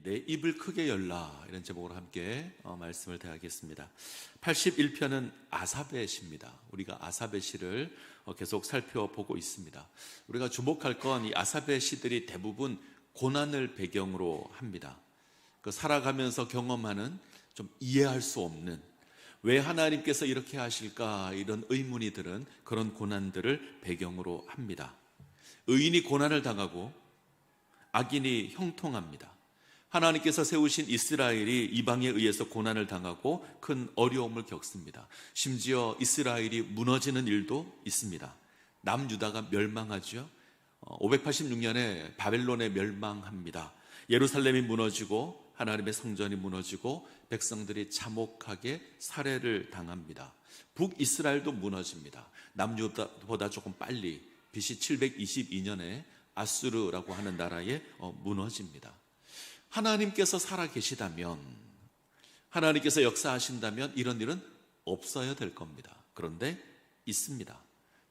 내 입을 크게 열라, 이런 제목으로 함께 말씀을 대하겠습니다. 81편은 아사베 시입니다. 우리가 아사베 시를 계속 살펴보고 있습니다. 우리가 주목할 건 이 아사베 시들이 대부분 고난을 배경으로 합니다. 그 살아가면서 경험하는 좀 이해할 수 없는, 왜 하나님께서 이렇게 하실까, 이런 의문이 드는 그런 고난들을 배경으로 합니다. 의인이 고난을 당하고 악인이 형통합니다. 하나님께서 세우신 이스라엘이 이방에 의해서 고난을 당하고 큰 어려움을 겪습니다. 심지어 이스라엘이 무너지는 일도 있습니다. 남유다가 멸망하죠. 586년에 바벨론에 멸망합니다. 예루살렘이 무너지고 하나님의 성전이 무너지고 백성들이 참혹하게 살해를 당합니다. 북이스라엘도 무너집니다. 남유다보다 조금 빨리 BC 722년에 아수르라고 하는 나라에 무너집니다. 하나님께서 살아계시다면, 하나님께서 역사하신다면 이런 일은 없어야 될 겁니다. 그런데 있습니다.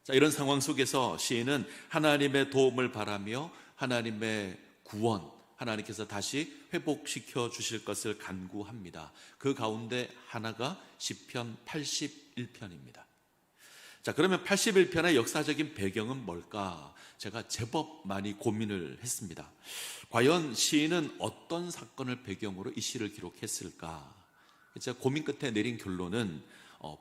자, 이런 상황 속에서 시인은 하나님의 도움을 바라며 하나님의 구원, 하나님께서 다시 회복시켜 주실 것을 간구합니다. 그 가운데 하나가 시편 81편입니다. 자, 그러면 81편의 역사적인 배경은 뭘까? 제가 제법 많이 고민을 했습니다. 과연 시인은 어떤 사건을 배경으로 이 시를 기록했을까? 제가 고민 끝에 내린 결론은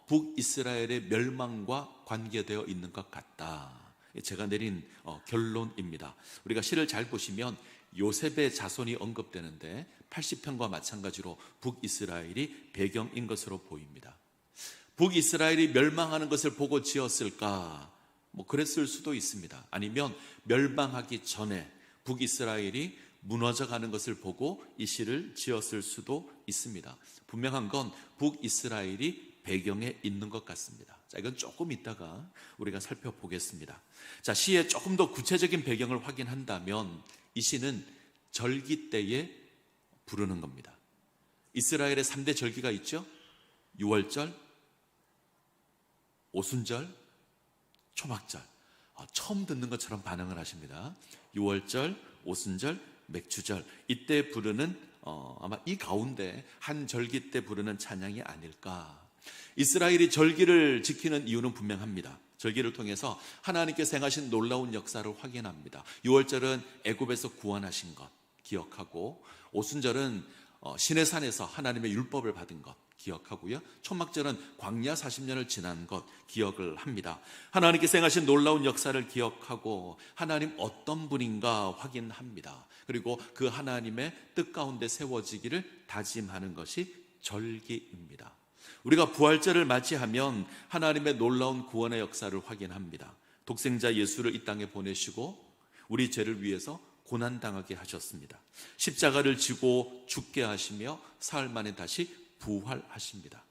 북이스라엘의 멸망과 관계되어 있는 것 같다. 제가 내린 결론입니다. 우리가 시를 잘 보시면 요셉의 자손이 언급되는데 80편과 마찬가지로 북이스라엘이 배경인 것으로 보입니다. 북이스라엘이 멸망하는 것을 보고 지었을까? 그랬을 수도 있습니다. 아니면 멸망하기 전에 북이스라엘이 무너져가는 것을 보고 이 시를 지었을 수도 있습니다. 분명한 건 북이스라엘이 배경에 있는 것 같습니다. 자, 이건 조금 이따가 우리가 살펴보겠습니다. 자, 시의 조금 더 구체적인 배경을 확인한다면 이 시는 절기 때에 부르는 겁니다. 이스라엘의 3대 절기가 있죠. 유월절, 오순절, 초막절. 처음 듣는 것처럼 반응을 하십니다. 유월절, 오순절, 맥주절, 이때 부르는 아마 이 가운데 한 절기 때 부르는 찬양이 아닐까. 이스라엘이 절기를 지키는 이유는 분명합니다. 절기를 통해서 하나님께서 행하신 놀라운 역사를 확인합니다. 유월절은 애굽에서 구원하신 것 기억하고, 오순절은 시내산에서 하나님의 율법을 받은 것 기억하고요. 초막절은 광야 40년을 지난 것 기억을 합니다. 하나님께서 행하신 놀라운 역사를 기억하고 하나님 어떤 분인가 확인합니다. 그리고 그 하나님의 뜻 가운데 세워지기를 다짐하는 것이 절기입니다. 우리가 부활절을 맞이하면 하나님의 놀라운 구원의 역사를 확인합니다. 독생자 예수를 이 땅에 보내시고 우리 죄를 위해서 고난당하게 하셨습니다. 십자가를 지고 죽게 하시며 사흘 만에 다시 부활하십니다.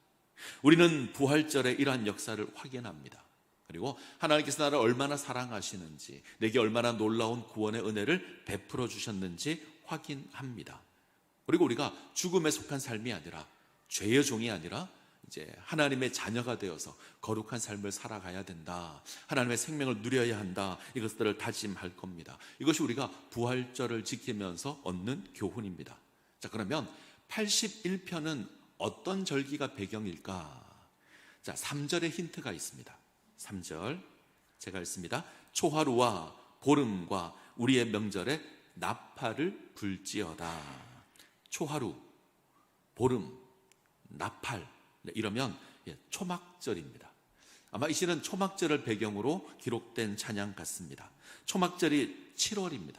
우리는 부활절에 이러한 역사를 확인합니다. 그리고 하나님께서 나를 얼마나 사랑하시는지, 내게 얼마나 놀라운 구원의 은혜를 베풀어 주셨는지 확인합니다. 그리고 우리가 죽음에 속한 삶이 아니라, 죄의 종이 아니라 이제 하나님의 자녀가 되어서 거룩한 삶을 살아가야 된다. 하나님의 생명을 누려야 한다. 이것들을 다짐할 겁니다. 이것이 우리가 부활절을 지키면서 얻는 교훈입니다. 자, 그러면 81편은 어떤 절기가 배경일까? 자, 3절에 힌트가 있습니다. 3절 제가 읽습니다. 초하루와 보름과 우리의 명절에 나팔을 불지어다. 초하루, 보름, 나팔, 이러면 초막절입니다. 아마 이 시는 초막절을 배경으로 기록된 찬양 같습니다. 초막절이 7월입니다.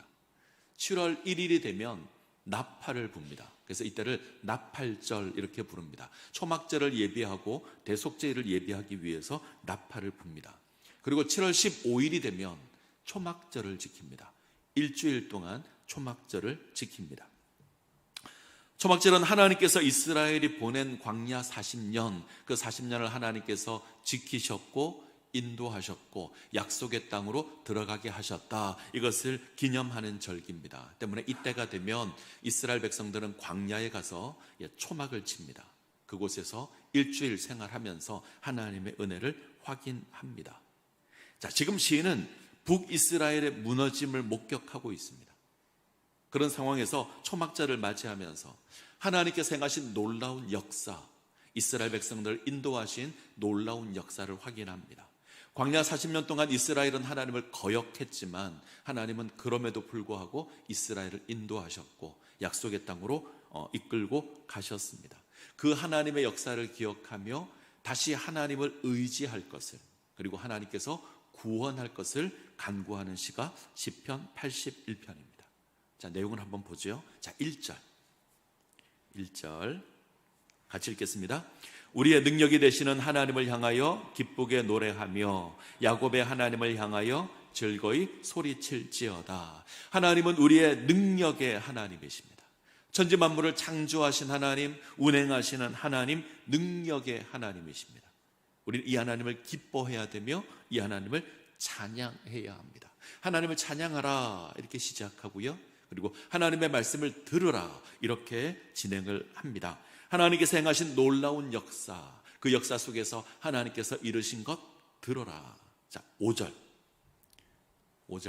7월 1일이 되면 나팔을 붑니다. 그래서 이때를 나팔절 이렇게 부릅니다. 초막절을 예비하고 대속죄일을 예비하기 위해서 나팔을 붑니다. 그리고 7월 15일이 되면 초막절을 지킵니다. 일주일 동안 초막절을 지킵니다. 초막절은 하나님께서 이스라엘이 보낸 광야 40년, 그 40년을 하나님께서 지키셨고 인도하셨고 약속의 땅으로 들어가게 하셨다. 이것을 기념하는 절기입니다. 때문에 이때가 되면 이스라엘 백성들은 광야에 가서 초막을 칩니다. 그곳에서 일주일 생활하면서 하나님의 은혜를 확인합니다. 자, 지금 시인은 북이스라엘의 무너짐을 목격하고 있습니다. 그런 상황에서 초막절을 맞이하면서 하나님께서 행하신 놀라운 역사, 이스라엘 백성들을 인도하신 놀라운 역사를 확인합니다. 광야 40년 동안 이스라엘은 하나님을 거역했지만 하나님은 그럼에도 불구하고 이스라엘을 인도하셨고 약속의 땅으로 이끌고 가셨습니다. 그 하나님의 역사를 기억하며 다시 하나님을 의지할 것을, 그리고 하나님께서 구원할 것을 간구하는 시가 시편 81편입니다. 자, 내용을 한번 보죠. 자, 1절 같이 읽겠습니다. 우리의 능력이 되시는 하나님을 향하여 기쁘게 노래하며 야곱의 하나님을 향하여 즐거이 소리칠지어다. 하나님은 우리의 능력의 하나님이십니다. 천지 만물을 창조하신 하나님, 운행하시는 하나님, 능력의 하나님이십니다. 우리는 이 하나님을 기뻐해야 되며 이 하나님을 찬양해야 합니다. 하나님을 찬양하라 이렇게 시작하고요, 그리고 하나님의 말씀을 들으라 이렇게 진행을 합니다. 하나님께서 행하신 놀라운 역사, 그 역사 속에서 하나님께서 이루신 것 들어라. 자, 5절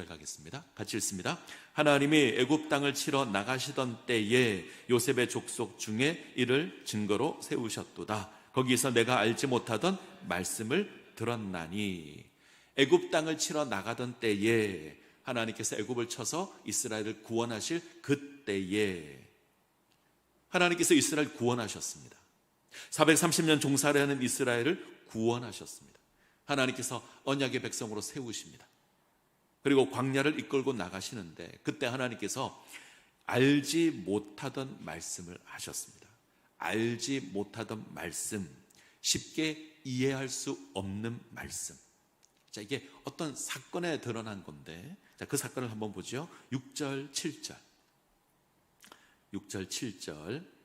가겠습니다. 같이 읽습니다. 하나님이 애굽 땅을 치러 나가시던 때에 요셉의 족속 중에 이를 증거로 세우셨도다. 거기서 내가 알지 못하던 말씀을 들었나니. 애굽 땅을 치러 나가던 때에 하나님께서 애굽을 쳐서 이스라엘을 구원하실 그때에 하나님께서 이스라엘을 구원하셨습니다. 430년 종살이 하는 이스라엘을 구원하셨습니다. 하나님께서 언약의 백성으로 세우십니다. 그리고 광야를 이끌고 나가시는데 그때 하나님께서 알지 못하던 말씀을 하셨습니다. 알지 못하던 말씀, 쉽게 이해할 수 없는 말씀. 자, 이게 어떤 사건에 드러난 건데, 자, 그 사건을 한번 보죠. 6절 7절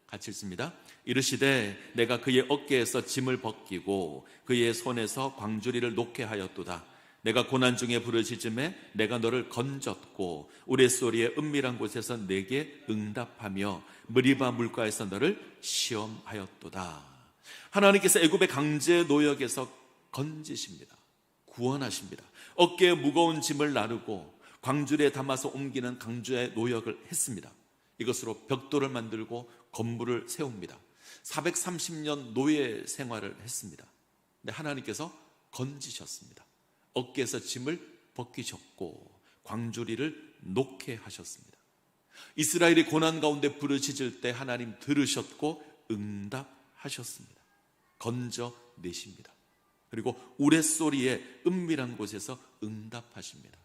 같이 읽습니다. 이르시되 내가 그의 어깨에서 짐을 벗기고 그의 손에서 광주리를 놓게 하였도다. 내가 고난 중에 부르짖음에 내가 너를 건졌고 우레소리의 은밀한 곳에서 내게 응답하며 무리바 물가에서 너를 시험하였도다. 하나님께서 애굽의 강제 노역에서 건지십니다. 구원하십니다. 어깨에 무거운 짐을 나르고 광주리에 담아서 옮기는 강주의 노역을 했습니다. 이것으로 벽돌을 만들고 건물을 세웁니다. 430년 노예 생활을 했습니다. 근데 하나님께서 건지셨습니다. 어깨에서 짐을 벗기셨고 광주리를 놓게 하셨습니다. 이스라엘이 고난 가운데 부르짖을 때 하나님 들으셨고 응답하셨습니다. 건져내십니다. 그리고 우레소리의 은밀한 곳에서 응답하십니다.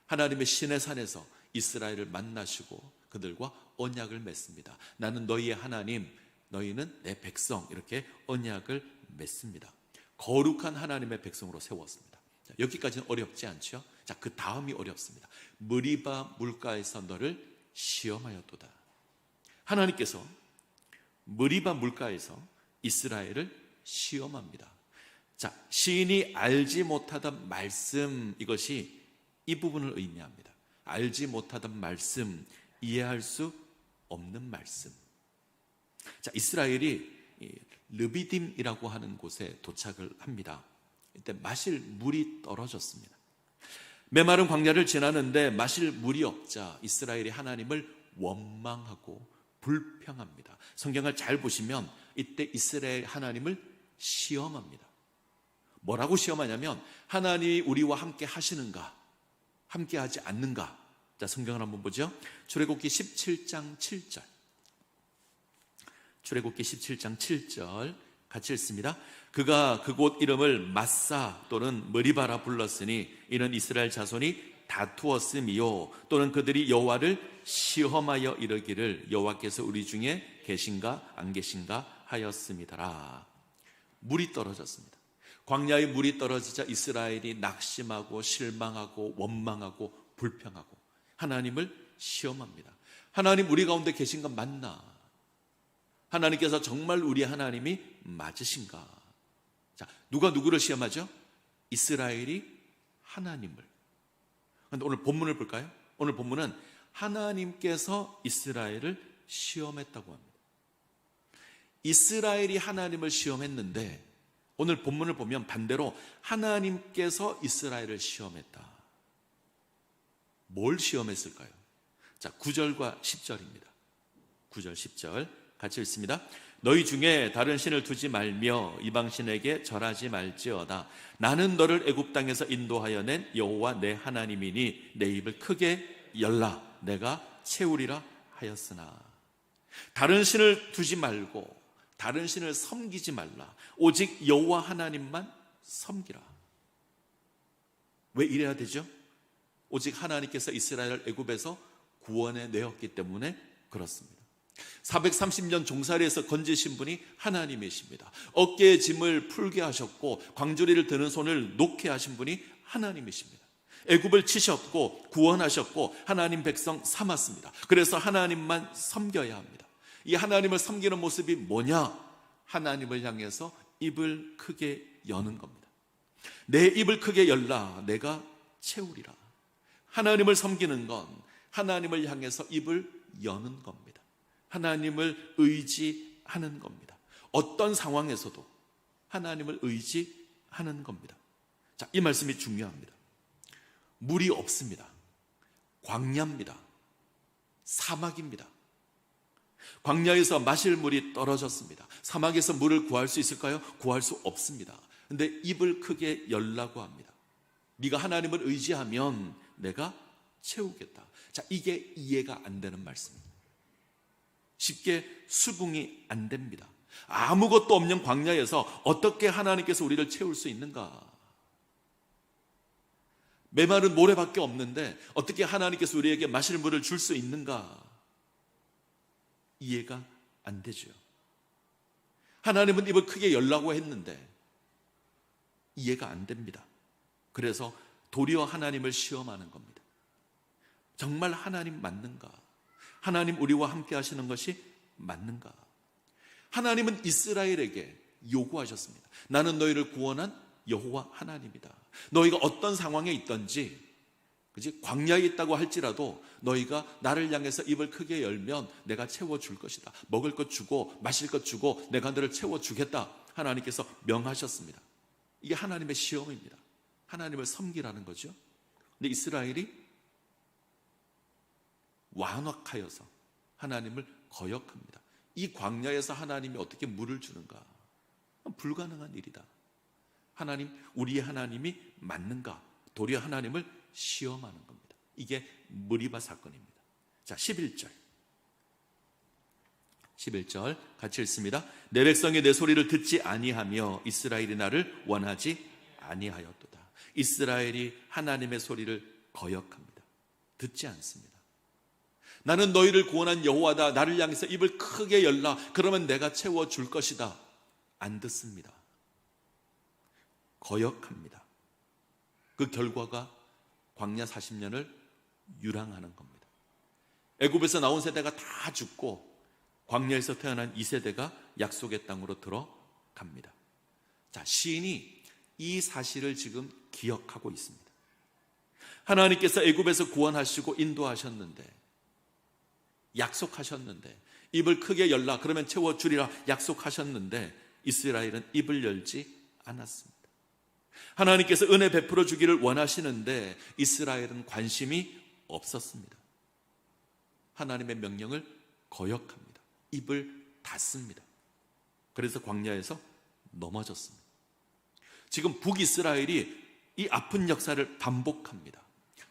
하나님의 신의 산에서 이스라엘을 만나시고 그들과 언약을 맺습니다. 나는 너희의 하나님, 너희는 내 백성, 이렇게 언약을 맺습니다. 거룩한 하나님의 백성으로 세웠습니다. 자, 여기까지는 어렵지 않죠? 자, 그 다음이 어렵습니다. 무리바 물가에서 너를 시험하였도다. 하나님께서 무리바 물가에서 이스라엘을 시험합니다. 자, 시인이 알지 못하던 말씀, 이것이 이 부분을 의미합니다. 알지 못하던 말씀, 이해할 수 없는 말씀. 자, 이스라엘이 르비딤이라고 하는 곳에 도착을 합니다. 이때 마실 물이 떨어졌습니다. 메마른 광야를 지나는데 마실 물이 없자 이스라엘이 하나님을 원망하고 불평합니다. 성경을 잘 보시면 이때 이스라엘 하나님을 시험합니다. 뭐라고 시험하냐면 하나님이 우리와 함께 하시는가, 함께 하지 않는가. 자, 성경을 한번 보죠. 출애굽기 17장 7절. 출애굽기 17장 7절 같이 읽습니다. 그가 그곳 이름을 마사 또는 머리바라 불렀으니 이는 이스라엘 자손이 다투었음이요 또는 그들이 여호와를 시험하여 이르기를 여호와께서 우리 중에 계신가 안 계신가 하였음이더라. 물이 떨어졌습니다. 광야에 물이 떨어지자 이스라엘이 낙심하고 실망하고 원망하고 불평하고 하나님을 시험합니다. 하나님 우리 가운데 계신 건 맞나? 하나님께서 정말 우리 하나님이 맞으신가? 자, 누가 누구를 시험하죠? 이스라엘이 하나님을. 그런데 오늘 본문을 볼까요? 오늘 본문은 하나님께서 이스라엘을 시험했다고 합니다. 이스라엘이 하나님을 시험했는데 오늘 본문을 보면 반대로 하나님께서 이스라엘을 시험했다. 뭘 시험했을까요? 자, 9절과 10절입니다. 9절, 10절 같이 읽습니다. 너희 중에 다른 신을 두지 말며 이방신에게 절하지 말지어다. 나는 너를 애굽 땅에서 인도하여 낸 여호와 내 하나님이니 내 입을 크게 열라 내가 채우리라 하였으나. 다른 신을 두지 말고 다른 신을 섬기지 말라. 오직 여호와 하나님만 섬기라. 왜 이래야 되죠? 오직 하나님께서 이스라엘을 애굽에서 구원해 내었기 때문에 그렇습니다. 430년 종살이에서 건지신 분이 하나님이십니다. 어깨의 짐을 풀게 하셨고 광주리를 드는 손을 놓게 하신 분이 하나님이십니다. 애굽을 치셨고 구원하셨고 하나님 백성 삼았습니다. 그래서 하나님만 섬겨야 합니다. 이 하나님을 섬기는 모습이 뭐냐? 하나님을 향해서 입을 크게 여는 겁니다. 내 입을 크게 열라 내가 채우리라. 하나님을 섬기는 건 하나님을 향해서 입을 여는 겁니다. 하나님을 의지하는 겁니다. 어떤 상황에서도 하나님을 의지하는 겁니다. 자, 이 말씀이 중요합니다. 물이 없습니다. 광야입니다. 사막입니다. 광야에서 마실 물이 떨어졌습니다. 사막에서 물을 구할 수 있을까요? 구할 수 없습니다. 근데 입을 크게 열라고 합니다. 네가 하나님을 의지하면 내가 채우겠다. 자, 이게 이해가 안 되는 말씀입니다. 쉽게 수긍이 안 됩니다. 아무것도 없는 광야에서 어떻게 하나님께서 우리를 채울 수 있는가? 메마른 모래밖에 없는데 어떻게 하나님께서 우리에게 마실 물을 줄 수 있는가? 이해가 안 되죠. 하나님은 입을 크게 열라고 했는데 이해가 안 됩니다. 그래서 도리어 하나님을 시험하는 겁니다. 정말 하나님 맞는가? 하나님 우리와 함께 하시는 것이 맞는가? 하나님은 이스라엘에게 요구하셨습니다. 나는 너희를 구원한 여호와 하나님이다. 너희가 어떤 상황에 있든지 광야에 있다고 할지라도 너희가 나를 향해서 입을 크게 열면 내가 채워줄 것이다. 먹을 것 주고 마실 것 주고 내가 너를 채워주겠다. 하나님께서 명하셨습니다. 이게 하나님의 시험입니다. 하나님을 섬기라는 거죠. 근데 이스라엘이 완악하여서 하나님을 거역합니다. 이 광야에서 하나님이 어떻게 물을 주는가? 불가능한 일이다. 하나님, 우리의 하나님이 맞는가? 도리어 하나님을 시험하는 겁니다. 이게 무리바 사건입니다. 자, 11절 같이 읽습니다. 내 백성이 내 소리를 듣지 아니하며 이스라엘이 나를 원하지 아니하였도다. 이스라엘이 하나님의 소리를 거역합니다. 듣지 않습니다. 나는 너희를 구원한 여호와다. 나를 향해서 입을 크게 열라. 그러면 내가 채워줄 것이다. 안 듣습니다. 거역합니다. 그 결과가 광야 40년을 유랑하는 겁니다. 애굽에서 나온 세대가 다 죽고 광야에서 태어난 이 세대가 약속의 땅으로 들어갑니다. 자, 시인이 이 사실을 지금 기억하고 있습니다. 하나님께서 애굽에서 구원하시고 인도하셨는데, 약속하셨는데, 입을 크게 열라 그러면 채워주리라 약속하셨는데 이스라엘은 입을 열지 않았습니다. 하나님께서 은혜 베풀어 주기를 원하시는데 이스라엘은 관심이 없었습니다. 하나님의 명령을 거역합니다. 입을 닫습니다. 그래서 광야에서 넘어졌습니다. 지금 북이스라엘이 이 아픈 역사를 반복합니다.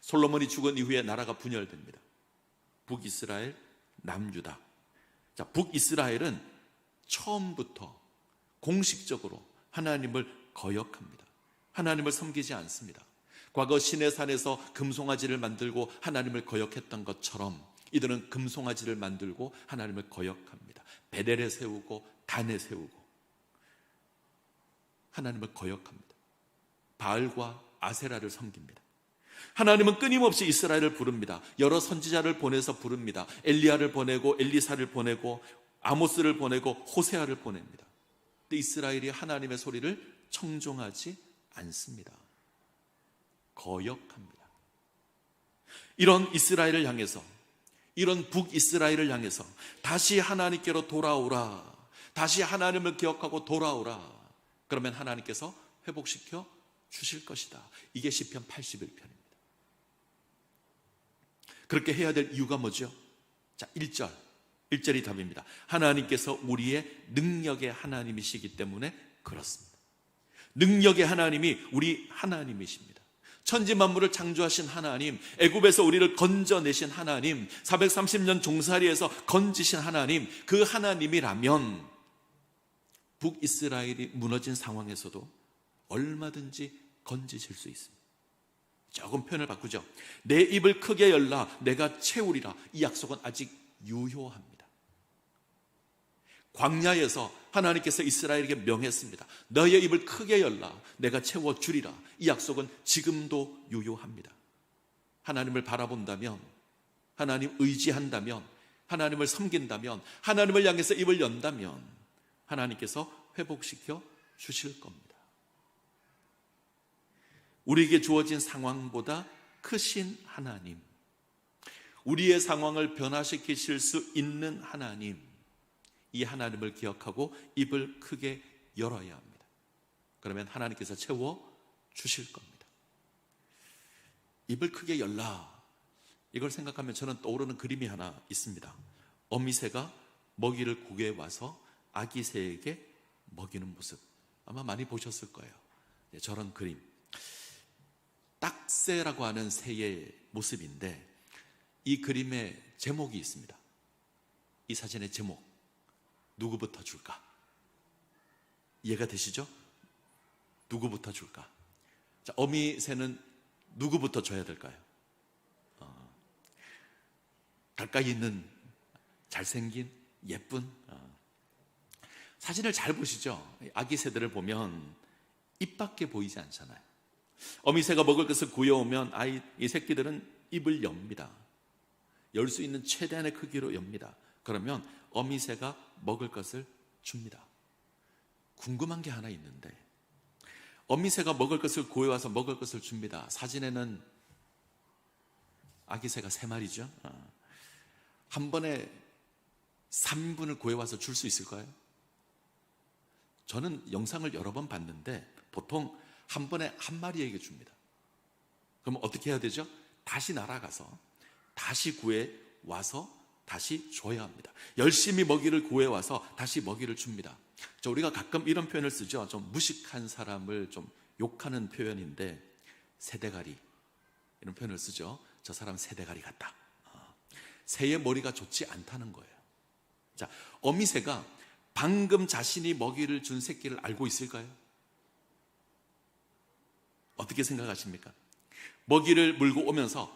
솔로몬이 죽은 이후에 나라가 분열됩니다. 북이스라엘, 남유다. 자, 북이스라엘은 처음부터 공식적으로 하나님을 거역합니다. 하나님을 섬기지 않습니다. 과거 시내산에서 금송아지를 만들고 하나님을 거역했던 것처럼 이들은 금송아지를 만들고 하나님을 거역합니다. 베델에 세우고 단에 세우고 하나님을 거역합니다. 바알과 아세라를 섬깁니다. 하나님은 끊임없이 이스라엘을 부릅니다. 여러 선지자를 보내서 부릅니다. 엘리야를 보내고 엘리사를 보내고 아모스를 보내고 호세아를 보냅니다. 근데 이스라엘이 하나님의 소리를 청종하지 않습니다. 거역합니다. 이런 이스라엘을 향해서, 이런 북이스라엘을 향해서 다시 하나님께로 돌아오라, 다시 하나님을 기억하고 돌아오라. 그러면 하나님께서 회복시켜 주실 것이다. 이게 시편 81편입니다. 그렇게 해야 될 이유가 뭐죠? 자, 1절이 답입니다. 하나님께서 우리의 능력의 하나님이시기 때문에 그렇습니다. 능력의 하나님이 우리 하나님이십니다. 천지 만물을 창조하신 하나님, 애굽에서 우리를 건져내신 하나님, 430년 종살이에서 건지신 하나님, 그 하나님이라면 북이스라엘이 무너진 상황에서도 얼마든지 건지실 수 있습니다. 조금 표현을 바꾸죠. 내 입을 크게 열라 내가 채우리라. 이 약속은 아직 유효합니다. 광야에서 하나님께서 이스라엘에게 명했습니다. 너의 입을 크게 열라 내가 채워주리라. 이 약속은 지금도 유효합니다. 하나님을 바라본다면, 하나님 의지한다면, 하나님을 섬긴다면, 하나님을 향해서 입을 연다면 하나님께서 회복시켜 주실 겁니다. 우리에게 주어진 상황보다 크신 하나님, 우리의 상황을 변화시키실 수 있는 하나님, 이 하나님을 기억하고 입을 크게 열어야 합니다. 그러면 하나님께서 채워 주실 겁니다. 입을 크게 열라, 이걸 생각하면 저는 떠오르는 그림이 하나 있습니다. 어미새가 먹이를 구해와서 아기 새에게 먹이는 모습, 아마 많이 보셨을 거예요. 저런 그림, 딱새라고 하는 새의 모습인데 이 그림에 제목이 있습니다. 이 사진의 제목, 누구부터 줄까? 이해가 되시죠? 누구부터 줄까? 자, 어미새는 누구부터 줘야 될까요? 가까이 있는 잘생긴 예쁜, 사진을 잘 보시죠? 아기 새들을 보면 입밖에 보이지 않잖아요. 어미새가 먹을 것을 구해오면 이 새끼들은 입을 엽니다. 열 수 있는 최대한의 크기로 엽니다. 그러면 어미새가 먹을 것을 줍니다. 궁금한 게 하나 있는데, 어미새가 먹을 것을 구해와서 먹을 것을 줍니다. 사진에는 아기 새가 3마리죠. 한 번에 3인분을 구해와서 줄 수 있을까요? 저는 영상을 여러 번 봤는데 보통 한 번에 한 마리에게 줍니다. 그럼 어떻게 해야 되죠? 다시 날아가서 다시 구해와서 다시 줘야 합니다. 열심히 먹이를 구해와서 다시 먹이를 줍니다. 우리가 가끔 이런 표현을 쓰죠. 좀 무식한 사람을 좀 욕하는 표현인데, 새대가리, 이런 표현을 쓰죠. 저 사람 새대가리 같다. 새의 머리가 좋지 않다는 거예요. 자, 어미새가 방금 자신이 먹이를 준 새끼를 알고 있을까요? 어떻게 생각하십니까? 먹이를 물고 오면서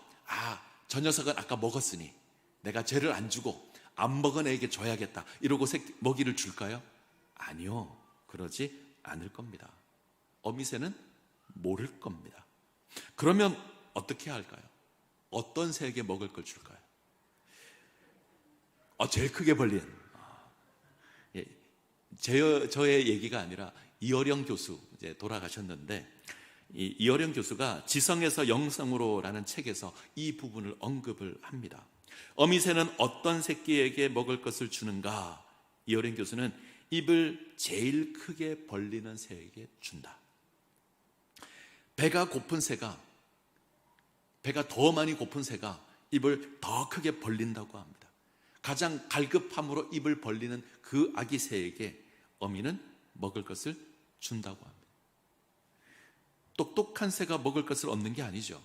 저 녀석은 아까 먹었으니 내가 죄를 안 주고 안 먹은 애에게 줘야겠다, 이러고 먹이를 줄까요? 아니요, 그러지 않을 겁니다. 어미새는 모를 겁니다. 그러면 어떻게 할까요? 어떤 새에게 먹을 걸 줄까요? 제일 크게 벌린, 저의 얘기가 아니라 이어령 교수, 이제 돌아가셨는데, 이어령 교수가 지성에서 영성으로라는 책에서 이 부분을 언급을 합니다. 어미새는 어떤 새끼에게 먹을 것을 주는가? 이어령 교수는 입을 제일 크게 벌리는 새에게 준다. 배가 더 많이 고픈 새가 입을 더 크게 벌린다고 합니다. 가장 갈급함으로 입을 벌리는 그 아기 새에게 어미는 먹을 것을 준다고 합니다. 똑똑한 새가 먹을 것을 얻는 게 아니죠.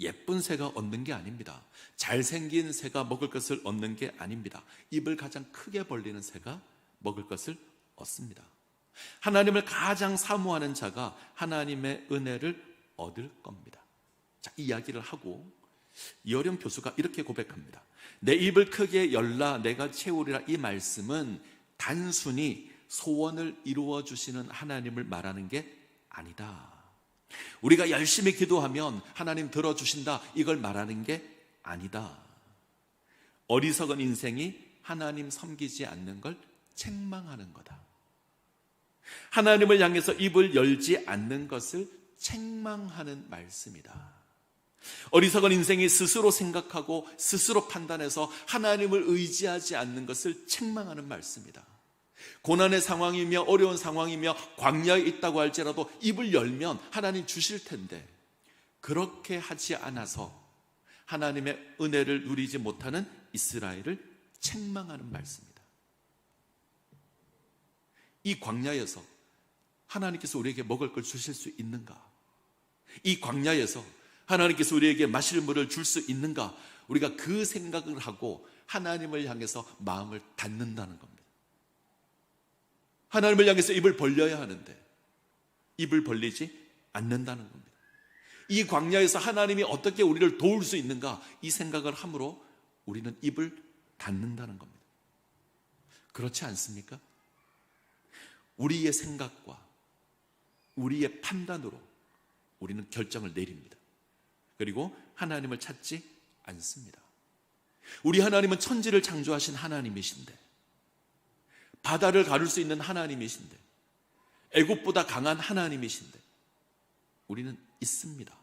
예쁜 새가 얻는 게 아닙니다. 잘생긴 새가 먹을 것을 얻는 게 아닙니다. 입을 가장 크게 벌리는 새가 먹을 것을 얻습니다. 하나님을 가장 사모하는 자가 하나님의 은혜를 얻을 겁니다. 자, 이 이야기를 하고 이어령 교수가 이렇게 고백합니다. 내 입을 크게 열라 내가 채우리라. 이 말씀은 단순히 소원을 이루어 주시는 하나님을 말하는 게 아니다. 우리가 열심히 기도하면 하나님 들어주신다, 이걸 말하는 게 아니다. 어리석은 인생이 하나님 섬기지 않는 걸 책망하는 거다. 하나님을 향해서 입을 열지 않는 것을 책망하는 말씀이다. 어리석은 인생이 스스로 생각하고 스스로 판단해서 하나님을 의지하지 않는 것을 책망하는 말씀이다. 고난의 상황이며 어려운 상황이며 광야에 있다고 할지라도 입을 열면 하나님 주실 텐데, 그렇게 하지 않아서 하나님의 은혜를 누리지 못하는 이스라엘을 책망하는 말씀입니다. 이 광야에서 하나님께서 우리에게 먹을 걸 주실 수 있는가? 이 광야에서 하나님께서 우리에게 마실 물을 줄 수 있는가? 우리가 그 생각을 하고 하나님을 향해서 마음을 닫는다는 겁니다. 하나님을 향해서 입을 벌려야 하는데 입을 벌리지 않는다는 겁니다. 이 광야에서 하나님이 어떻게 우리를 도울 수 있는가? 이 생각을 함으로 우리는 입을 닫는다는 겁니다. 그렇지 않습니까? 우리의 생각과 우리의 판단으로 우리는 결정을 내립니다. 그리고 하나님을 찾지 않습니다. 우리 하나님은 천지를 창조하신 하나님이신데, 바다를 가를 수 있는 하나님이신데, 애굽보다 강한 하나님이신데 우리는 있습니다.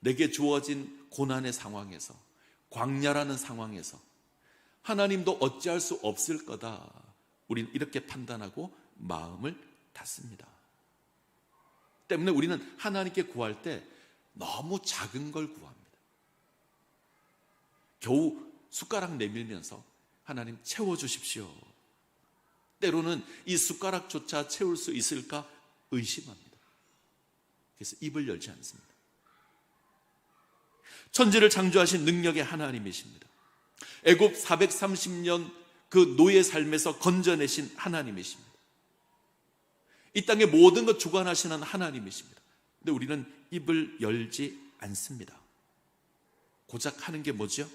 내게 주어진 고난의 상황에서, 광야라는 상황에서 하나님도 어찌할 수 없을 거다, 우리는 이렇게 판단하고 마음을 닫습니다. 때문에 우리는 하나님께 구할 때 너무 작은 걸 구합니다. 겨우 숟가락 내밀면서 하나님 채워주십시오. 때로는 이 숟가락조차 채울 수 있을까 의심합니다. 그래서 입을 열지 않습니다. 천지를 창조하신 능력의 하나님이십니다. 애굽 430년 그 노예 삶에서 건져내신 하나님이십니다. 이 땅의 모든 것 주관하시는 하나님이십니다. 근데 우리는 입을 열지 않습니다. 고작 하는 게 뭐죠?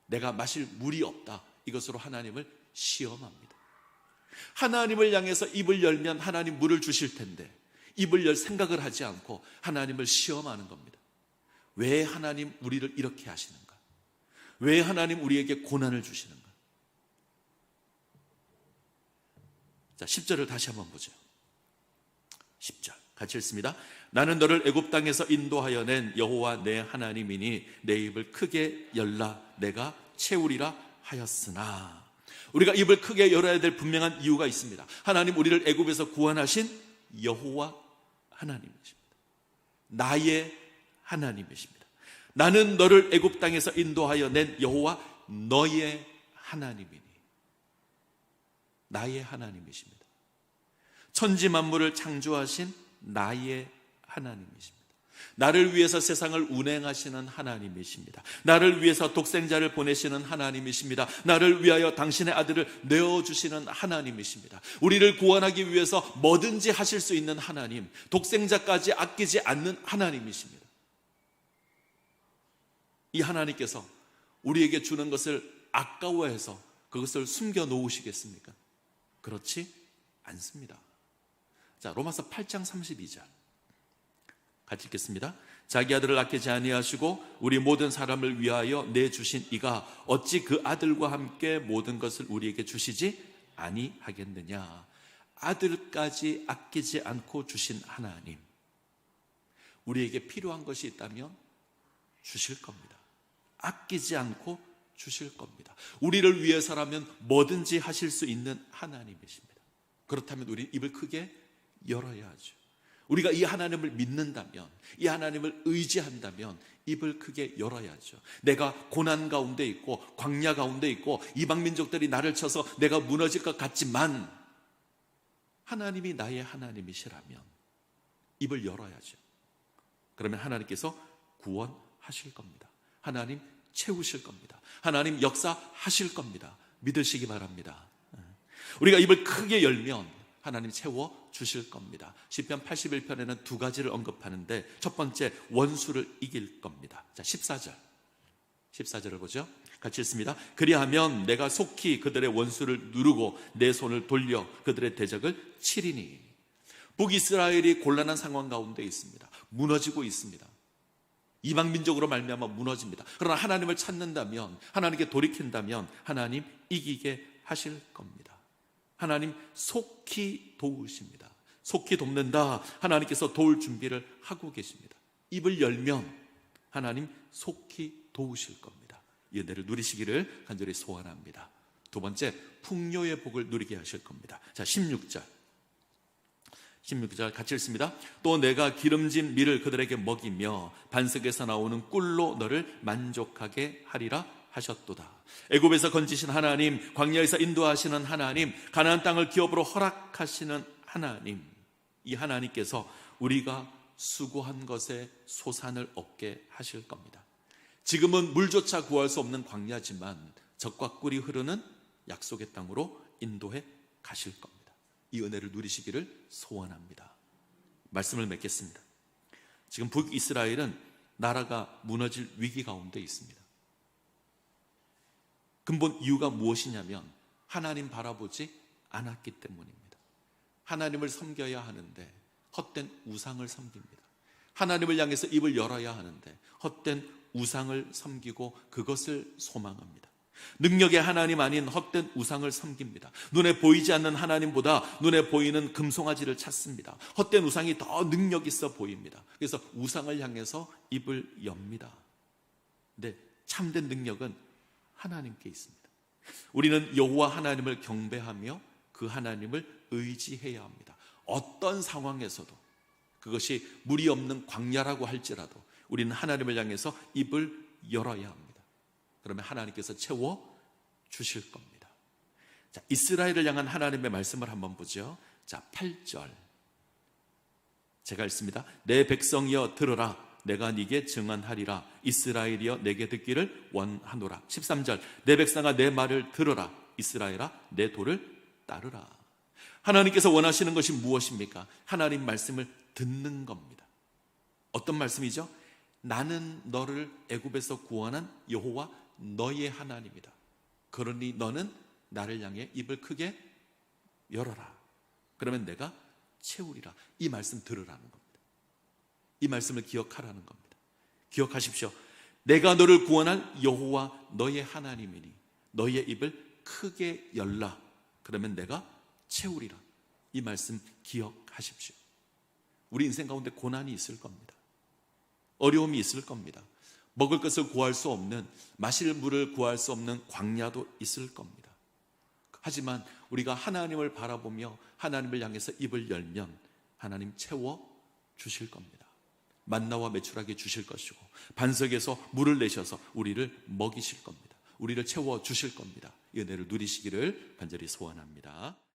내가 마실 물이 없다, 이것으로 하나님을 시험합니다. 하나님을 향해서 입을 열면 하나님 물을 주실 텐데 입을 열 생각을 하지 않고 하나님을 시험하는 겁니다. 왜 하나님 우리를 이렇게 하시는가? 왜 하나님 우리에게 고난을 주시는가? 자, 10절을 다시 한번 보죠. 10절 같이 읽습니다. 나는 너를 애굽 땅에서 인도하여 낸 여호와 내 하나님이니 내 입을 크게 열라 내가 채우리라 하였으나, 우리가 입을 크게 열어야 될 분명한 이유가 있습니다. 하나님 우리를 애굽에서 구원하신 여호와 하나님이십니다. 나의 하나님이십니다. 나는 너를 애굽 땅에서 인도하여 낸 여호와 너의 하나님이니, 나의 하나님이십니다. 천지 만물을 창조하신 나의 하나님이십니다. 나를 위해서 세상을 운행하시는 하나님이십니다. 나를 위해서 독생자를 보내시는 하나님이십니다. 나를 위하여 당신의 아들을 내어주시는 하나님이십니다. 우리를 구원하기 위해서 뭐든지 하실 수 있는 하나님, 독생자까지 아끼지 않는 하나님이십니다. 이 하나님께서 우리에게 주는 것을 아까워해서 그것을 숨겨 놓으시겠습니까? 그렇지 않습니다. 자, 로마서 8장 32절 같이 읽겠습니다. 자기 아들을 아끼지 아니하시고 우리 모든 사람을 위하여 내주신 이가 어찌 그 아들과 함께 모든 것을 우리에게 주시지 아니하겠느냐. 아들까지 아끼지 않고 주신 하나님, 우리에게 필요한 것이 있다면 주실 겁니다. 아끼지 않고 주실 겁니다. 우리를 위해서라면 뭐든지 하실 수 있는 하나님이십니다. 그렇다면 우리 입을 크게 열어야 하죠. 우리가 이 하나님을 믿는다면, 이 하나님을 의지한다면 입을 크게 열어야죠. 내가 고난 가운데 있고 광야 가운데 있고 이방 민족들이 나를 쳐서 내가 무너질 것 같지만 하나님이 나의 하나님이시라면 입을 열어야죠. 그러면 하나님께서 구원하실 겁니다. 하나님 채우실 겁니다. 하나님 역사하실 겁니다. 믿으시기 바랍니다. 우리가 입을 크게 열면 하나님 채워 주실 겁니다. 시편 81편에는 두 가지를 언급하는데, 첫 번째, 원수를 이길 겁니다. 자, 14절을 보죠. 같이 읽습니다. 그리하면 내가 속히 그들의 원수를 누르고 내 손을 돌려 그들의 대적을 치리니. 북이스라엘이 곤란한 상황 가운데 있습니다. 무너지고 있습니다. 이방 민족으로 말미암아 무너집니다. 그러나 하나님을 찾는다면, 하나님께 돌이킨다면 하나님 이기게 하실 겁니다. 하나님 속히 도우십니다. 속히 돕는다. 하나님께서 도울 준비를 하고 계십니다. 입을 열면 하나님 속히 도우실 겁니다. 이 은혜를 누리시기를 간절히 소원합니다. 두 번째, 풍요의 복을 누리게 하실 겁니다. 자, 16절 16절 같이 읽습니다. 또 내가 기름진 밀을 그들에게 먹이며 반석에서 나오는 꿀로 너를 만족하게 하리라 하셨도다. 애굽에서 건지신 하나님, 광야에서 인도하시는 하나님, 가나안 땅을 기업으로 허락하시는 하나님, 이 하나님께서 우리가 수고한 것에 소산을 얻게 하실 겁니다. 지금은 물조차 구할 수 없는 광야지만 젖과 꿀이 흐르는 약속의 땅으로 인도해 가실 겁니다. 이 은혜를 누리시기를 소원합니다. 말씀을 맺겠습니다. 지금 북이스라엘은 나라가 무너질 위기 가운데 있습니다. 근본 이유가 무엇이냐면 하나님 바라보지 않았기 때문입니다. 하나님을 섬겨야 하는데 헛된 우상을 섬깁니다. 하나님을 향해서 입을 열어야 하는데 헛된 우상을 섬기고 그것을 소망합니다. 능력의 하나님 아닌 헛된 우상을 섬깁니다. 눈에 보이지 않는 하나님보다 눈에 보이는 금송아지를 찾습니다. 헛된 우상이 더 능력 있어 보입니다. 그래서 우상을 향해서 입을 엽니다. 근데 참된 능력은 하나님께 있습니다. 우리는 여호와 하나님을 경배하며 그 하나님을 의지해야 합니다. 어떤 상황에서도, 그것이 물이 없는 광야라고 할지라도 우리는 하나님을 향해서 입을 열어야 합니다. 그러면 하나님께서 채워 주실 겁니다. 자, 이스라엘을 향한 하나님의 말씀을 한번 보죠. 자, 8절 제가 읽습니다. 내 백성이여 들으라, 내가 네게 증언하리라. 이스라엘이여 내게 듣기를 원하노라. 13절 내 백성아 내 말을 들으라. 이스라엘아 내 도를 따르라. 하나님께서 원하시는 것이 무엇입니까? 하나님 말씀을 듣는 겁니다. 어떤 말씀이죠? 나는 너를 애굽에서 구원한 여호와 너의 하나님이다. 그러니 너는 나를 향해 입을 크게 열어라. 그러면 내가 채우리라. 이 말씀 들으라는 겁니다. 이 말씀을 기억하라는 겁니다. 기억하십시오. 내가 너를 구원할 여호와 너의 하나님이니 너의 입을 크게 열라. 그러면 내가 채우리라. 이 말씀 기억하십시오. 우리 인생 가운데 고난이 있을 겁니다. 어려움이 있을 겁니다. 먹을 것을 구할 수 없는, 마실 물을 구할 수 없는 광야도 있을 겁니다. 하지만 우리가 하나님을 바라보며 하나님을 향해서 입을 열면 하나님 채워 주실 겁니다. 만나와 메추라기 주실 것이고 반석에서 물을 내셔서 우리를 먹이실 겁니다. 우리를 채워 주실 겁니다. 이 은혜를 누리시기를 간절히 소원합니다.